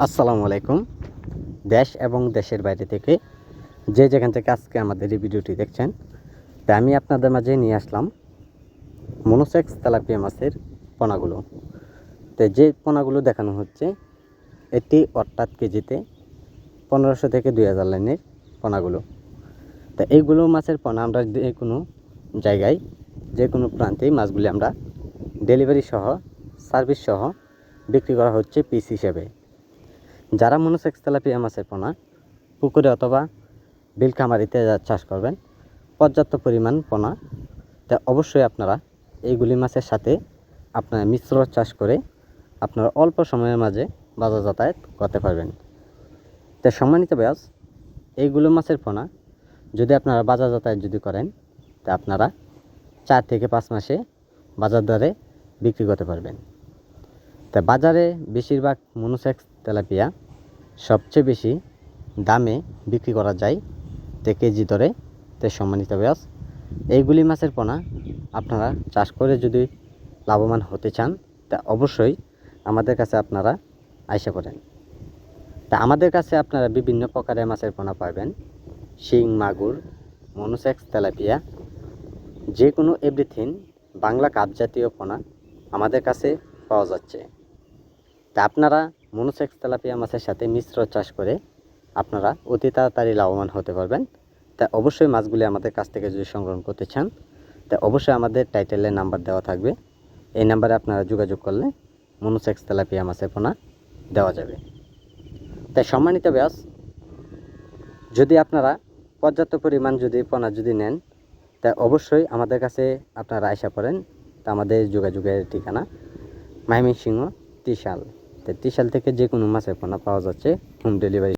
আসসালামু আলাইকুম। দেশ এবং দেশের বাইরে থেকে যে যেখান থেকে আজকে আমাদের এই ভিডিওটি দেখছেন, তা আমি আপনাদের মাঝে নিয়ে আসলাম মনোসেক্স তেলাপিয়া মাছের পোনাগুলো। তো যে পোনাগুলো দেখানো হচ্ছে এটি অর্থাৎ কেজিতে 1500 থেকে 2000 লাইনের পোনাগুলো। তা এইগুলো মাছের পোনা আমরা যে কোনো জায়গায় যে কোনো প্রান্তেই মাছগুলি আমরা ডেলিভারি সহ সার্ভিস সহ বিক্রি করা হচ্ছে পিস হিসেবে। যারা মনোসেক্স তেলাপিয়া মাছের পোনা পুকুরে অথবা বিল খামারিতে চাষ করবেন, পর্যাপ্ত পরিমাণ পোনা, তা অবশ্যই আপনারা এইগুলি মাছের সাথে আপনারা মিশ্র চাষ করে আপনারা অল্প সময়ের মাঝে বাজার যাতায়াত করতে পারবেন। তা সম্মানিত ব্যাস, এইগুলো মাছের পোনা যদি আপনারা বাজার যাতায়াত যদি করেন, তা আপনারা 4 থেকে 5 মাসে বাজার দরে বিক্রি করতে পারবেন। তা বাজারে বেশিরভাগ মনোসেক্স তেলাপিয়া সবচেয়ে বেশি দামে বিক্রি করা যায় তে কেজি দরে। তে সম্মানিত ব্যাস, এইগুলি মাছের পোনা আপনারা চাষ করে যদি লাভবান হতে চান, তা অবশ্যই আমাদের কাছে আপনারা আইসা পড়েন। তা আমাদের কাছে আপনারা বিভিন্ন প্রকারের মাছের পোনা পাবেন। শিং, মাগুর, মনোসেক্স তেলাপিয়া, যে কোনো এভরিথিং বাংলা কাপ জাতীয় পোনা আমাদের কাছে পাওয়া যাচ্ছে। তা আপনারা মনোসেক্স তেলাপিয়া মাছের সাথে মিশ্র চাষ করে আপনারা অতি তাড়াতাড়ি লাভবান হতে পারবেন। তা অবশ্যই মাছগুলি আমাদের কাছ থেকে যদি সংগ্রহ করতে চান, তা অবশ্যই আমাদের টাইটেলের নাম্বার দেওয়া থাকবে। এই নাম্বারে আপনারা যোগাযোগ করলে মনোসেক্স তেলাপিয়া মাছের পোনা দেওয়া যাবে। তাই সম্মানিত ব্যাস, যদি আপনারা পর্যাপ্ত পরিমাণ যদি পোনা যদি নেন, তা অবশ্যই আমাদের কাছে আপনারা আশা করেন। তা আমাদের যোগাযোগের ঠিকানা ময়মনসিংহ ত্রিশাল। তো ত্রিশাল থেকে যে কোনো মাছের পোনা পাওয়া যাচ্ছে হোম ডেলিভারি।